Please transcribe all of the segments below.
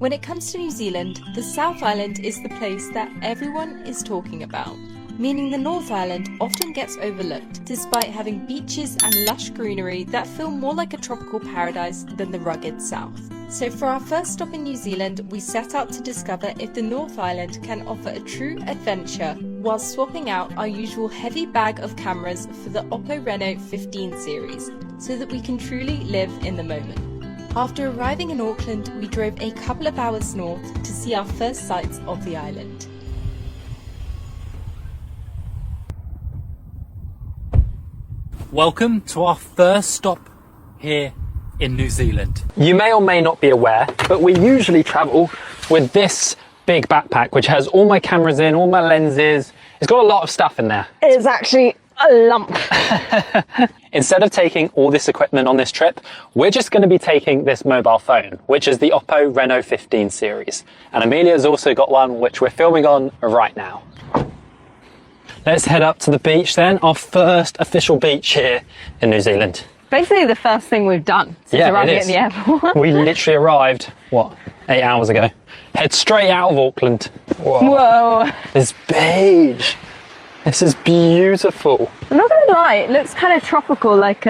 When it comes to New Zealand, the South Island is the place that everyone is talking about, meaning the North Island often gets overlooked, despite having beaches and lush greenery that feel more like a tropical paradise than the rugged South. So for our first stop in New Zealand, we set out to discover if the North Island can offer a true adventure while swapping out our usual heavy bag of cameras for the OPPO Reno15 series, so that we can truly live in the moment. After arriving in Auckland, we drove a couple of hours north to see our first sights of the island. Welcome to our first stop here in New Zealand. You may or may not be aware, but we usually travel with this big backpack, which has all my cameras in, all my lenses. It's got a lot of stuff in there. It's actually a lump. Instead of taking all this equipment on this trip, we're just going to be taking this mobile phone, which is the OPPO Reno15 series. And Amelia's also got one which we're filming on right now. Let's head up to the beach then, our first official beach here in New Zealand. Basically the first thing we've done since arriving at the airport. We literally arrived, what, 8 hours ago. Head straight out of Auckland. Whoa. This beach. This is beautiful. I'm not gonna lie, it looks kind of tropical, like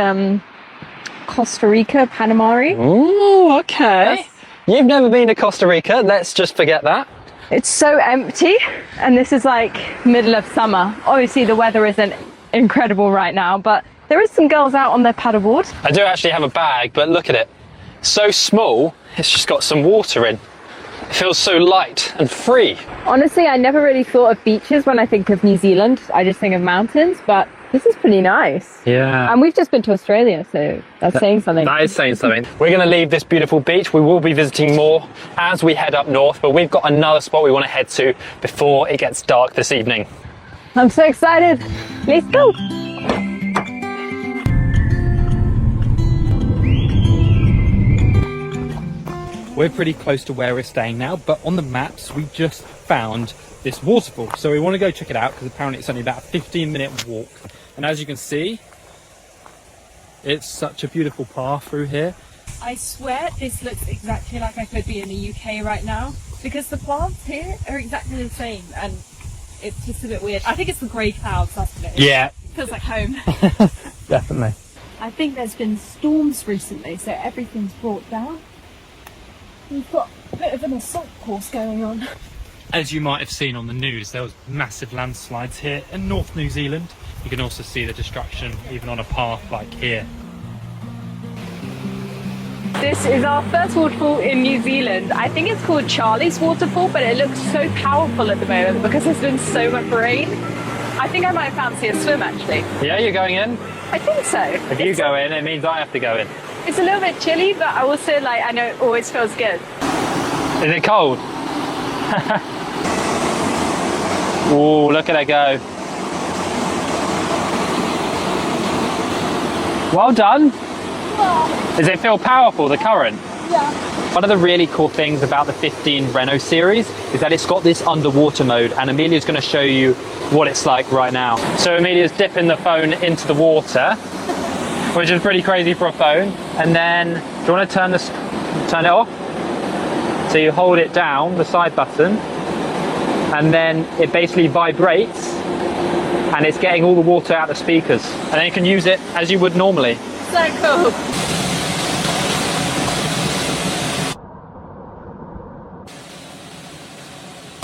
Costa Rica, Panama. Ooh, okay. You've never been to Costa Rica, let's just forget that. It's so empty, and this is like middle of summer. Obviously the weather isn't incredible right now, but there is some girls out on their paddleboard. I do actually have a bag, but look at it. So small, it's just got some water in. It feels so light and free. Honestly, I never really thought of beaches when I think of New Zealand. I just think of mountains, but this is pretty nice. Yeah. And we've just been to Australia, so that's saying something. That is saying something. We're going to leave this beautiful beach. We will be visiting more as we head up north, but we've got another spot we want to head to before it gets dark this evening. I'm so excited. Let's go. We're pretty close to where we're staying now, but on the maps we just found this waterfall. So we want to go check it out because apparently it's only about a 15-minute walk. And as you can see, it's such a beautiful path through here. I swear this looks exactly like I could be in the UK right now, because the plants here are exactly the same and it's just a bit weird. I think it's the grey clouds, that's what it is. Yeah. Feels like home. Definitely. I think there's been storms recently, so everything's brought down. We've got a bit of an assault course going on. As you might have seen on the news, there was massive landslides here in North New Zealand. You can also see the destruction even on a path like here. This is our first waterfall in New Zealand. I think it's called Charlie's Waterfall, but it looks so powerful at the moment because there's been so much rain. I think I might fancy a swim actually. Yeah, you're going in? I think so. If you go in, it means I have to go in. It's a little bit chilly, but I also I know it always feels good. Is it cold? Ooh, look at it go. Well done. Wow. Does it feel powerful, the current? Yeah. One of the really cool things about the 15 Reno series is that it's got this underwater mode, and Amelia's going to show you what it's like right now. So Amelia's dipping the phone into the water, which is pretty crazy for a phone. And then, do you want to turn it off? So you hold it down, the side button, and then it basically vibrates, and it's getting all the water out the speakers. And then you can use it as you would normally. So cool.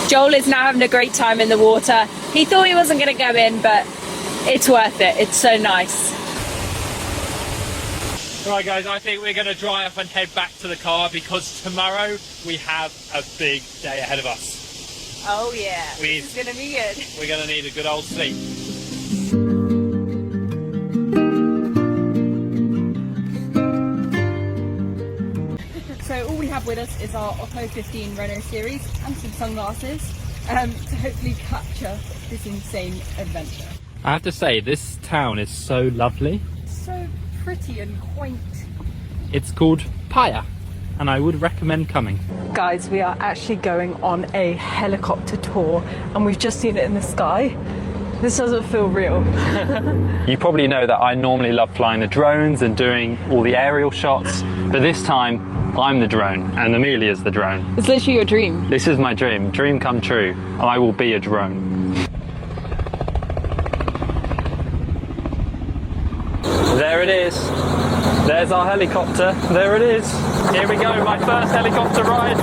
Joel is now having a great time in the water. He thought he wasn't going to go in, but it's worth it. It's so nice. Right guys, I think we're going to dry up and head back to the car because tomorrow we have a big day ahead of us. Oh yeah, this is going to be good. We're going to need a good old sleep. So all we have with us is our OPPO 15 Reno series and some sunglasses to hopefully capture this insane adventure. I have to say, this town is so lovely. So pretty and quaint. It's called Paya, and I would recommend coming. Guys, we are actually going on a helicopter tour and we've just seen it in the sky. This doesn't feel real. You probably know that I normally love flying the drones and doing all the aerial shots, but this time I'm the drone and Amelia's the drone. It's literally your dream. This is my dream. Dream come true. I will be a drone. There it is. There's our helicopter. There it is. Here we go, my first helicopter ride.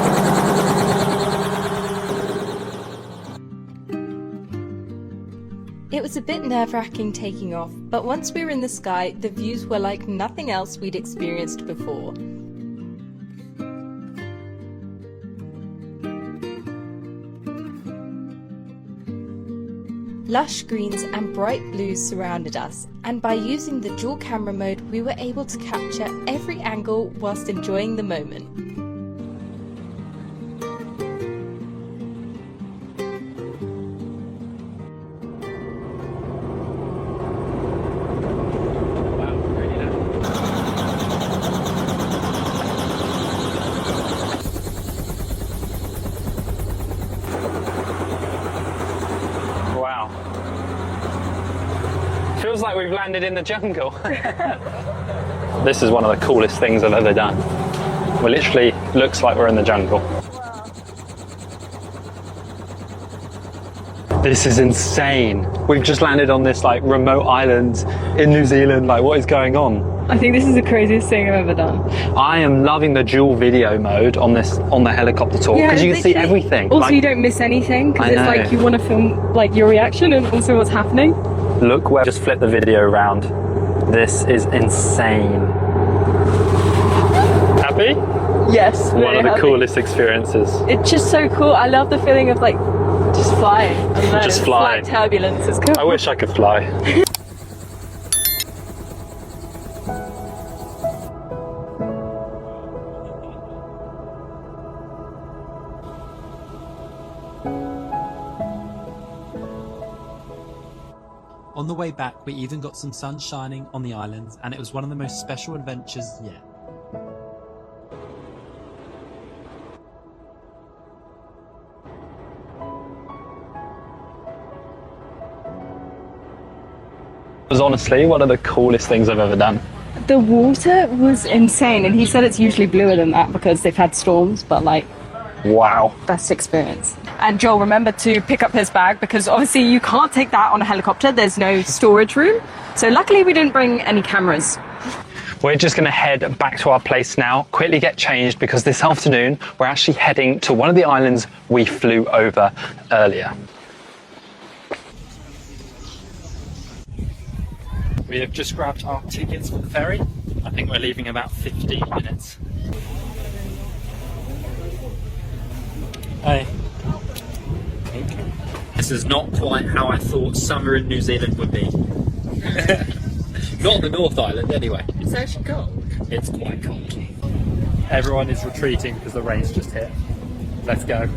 It was a bit nerve-wracking taking off, but once we were in the sky, the views were like nothing else we'd experienced before. Lush greens and bright blues surrounded us, and by using the dual camera mode we were able to capture every angle whilst enjoying the moment. Feels like we've landed in the jungle. This is one of the coolest things I've ever done. It literally looks like we're in the jungle. This is insane. We've just landed on this like remote island in New Zealand. Like, what is going on? I think this is the craziest thing I've ever done. I am loving the dual video mode on the helicopter tour because you can see everything. Also, like, you don't miss anything because it's know. like you want to film like your reaction and also what's happening. Look where, just flip the video around. This is insane. Happy? Yes. One of the coolest experiences. It's just so cool. I love the feeling of like just flying. Just flying. Flight turbulence is cool. I wish I could fly. On the way back, we even got some sun shining on the islands, and it was one of the most special adventures yet. It was honestly one of the coolest things I've ever done. The water was insane, and he said it's usually bluer than that because they've had storms, but like, wow. best experience. And Joel, remember to pick up his bag because obviously you can't take that on a helicopter. There's no storage room. So luckily we didn't bring any cameras. We're just going to head back to our place now, quickly get changed because this afternoon we're actually heading to one of the islands we flew over earlier. We have just grabbed our tickets for the ferry. I think we're leaving in about 15 minutes. Hey. This is not quite how I thought summer in New Zealand would be. Not the North Island anyway. It's actually cold. It's quite cold. Everyone is retreating because the rain's just hit. Let's go.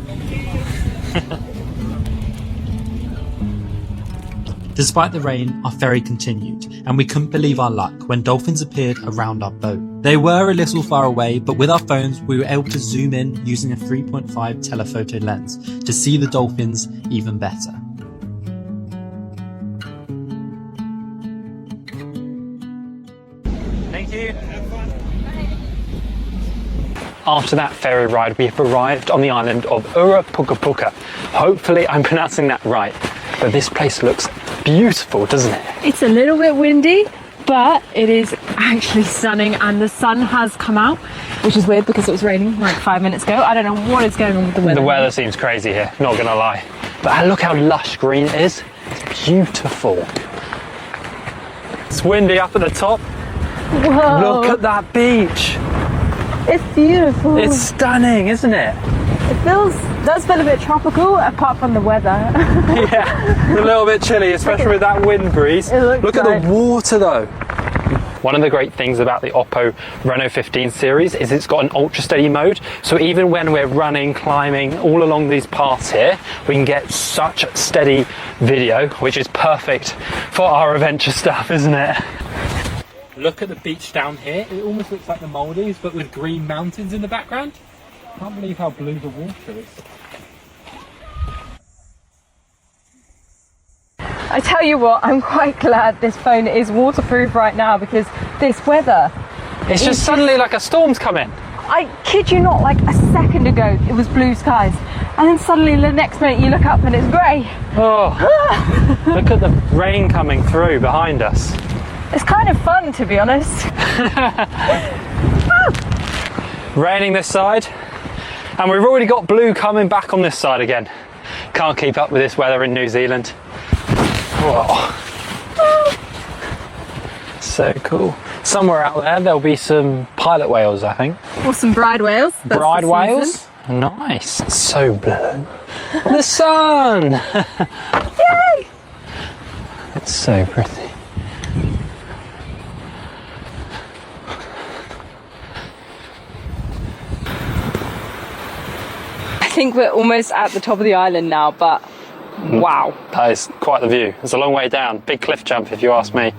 Despite the rain, our ferry continued, and we couldn't believe our luck when dolphins appeared around our boat. They were a little far away, but with our phones we were able to zoom in using a 3.5 telephoto lens to see the dolphins even better. Thank you. After that ferry ride, we have arrived on the island of Puka. Hopefully I'm pronouncing that right, but this place looks beautiful, doesn't it? It's a little bit windy, but it is actually stunning, and the sun has come out, which is weird because it was raining like 5 minutes ago. I don't know what is going on with the weather. The weather seems crazy here, not gonna lie. But look how lush green it is. It's beautiful. It's windy up at the top. Whoa. Look at that beach. It's beautiful. It's stunning, isn't it? It does feel a bit tropical, apart from the weather. Yeah, it's a little bit chilly, especially with that wind breeze. Look at the water though. One of the great things about the OPPO Reno15 series is it's got an ultra steady mode. So even when we're running, climbing all along these paths here, we can get such steady video, which is perfect for our adventure stuff, isn't it? Look at the beach down here. It almost looks like the Maldives, but with green mountains in the background. I can't believe how blue the water is. I tell you what, I'm quite glad this phone is waterproof right now because this weather... It's just suddenly like a storm's come in. I kid you not, like a second ago it was blue skies, and then suddenly the next minute you look up and it's grey. Oh, look at the rain coming through behind us. It's kind of fun, to be honest. Raining this side, and we've already got blue coming back on this side again. Can't keep up with this weather in New Zealand. Whoa. So cool. Somewhere out there there'll be some pilot whales, I think. Or some bride whales. Bride whales? Nice. It's so blue. The sun! Yay! It's so pretty. I think we're almost at the top of the island now, but wow. That is quite the view. It's a long way down. Big cliff jump if you ask me.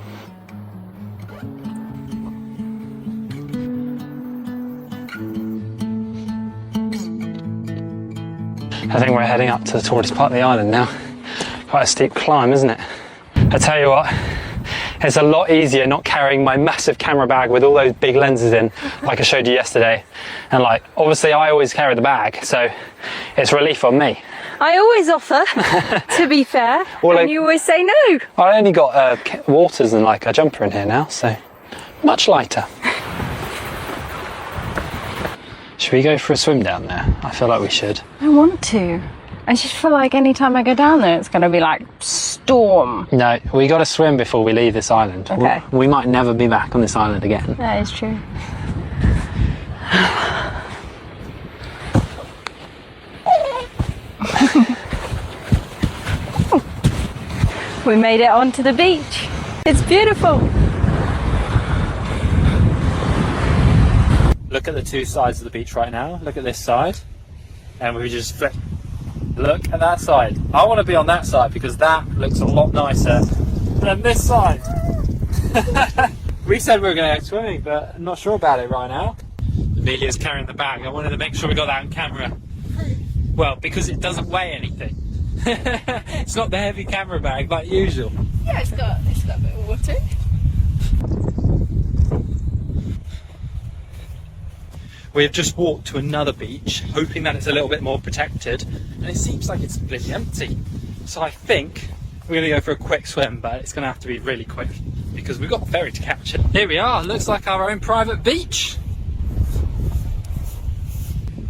I think we're heading up to the tallest part of the island now. Quite a steep climb, isn't it? I tell you what, it's a lot easier not carrying my massive camera bag with all those big lenses in, like I showed you yesterday. And like, obviously I always carry the bag, so it's relief on me. I always offer, to be fair, Well, and you always say no. I only got waters and like a jumper in here now, so much lighter. Should we go for a swim down there? I feel like we should. I want to. I just feel like any time I go down there, it's going to be like storm. No, we got to swim before we leave this island. Okay. We might never be back on this island again. That is true. We made it onto the beach. It's beautiful. Look at the two sides of the beach right now. Look at this side. And we just flip. Look at that side. I want to be on that side because that looks a lot nicer than this side. We said we were going to go swimming, but I'm not sure about it right now. Amelia's carrying the bag. I wanted to make sure we got that on camera. Well, because it doesn't weigh anything. It's not the heavy camera bag like usual. Yeah, it's got a bit of water. We've just walked to another beach, hoping that it's a little bit more protected, and it seems like it's completely empty. So I think we're going to go for a quick swim, but it's going to have to be really quick because we've got a ferry to catch it. Here we are, looks like our own private beach.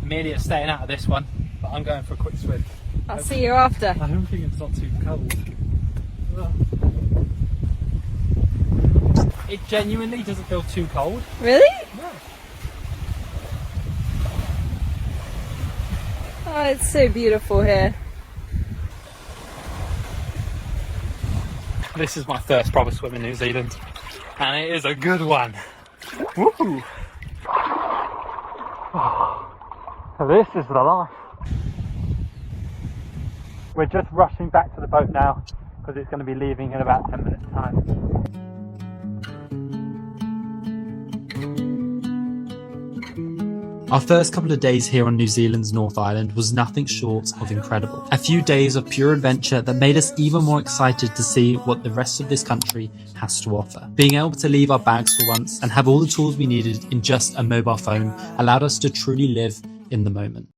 Amelia's staying out of this one, but I'm going for a quick swim. I'll see you after. I don't think it's not too cold. It genuinely doesn't feel too cold. Really? No. Oh, it's so beautiful here. This is my first proper swim in New Zealand, and it is a good one. Woo! Oh, this is the life. We're just rushing back to the boat now because it's going to be leaving in about 10 minutes time. Our first couple of days here on New Zealand's North Island was nothing short of incredible. A few days of pure adventure that made us even more excited to see what the rest of this country has to offer. Being able to leave our bags for once and have all the tools we needed in just a mobile phone allowed us to truly live in the moment.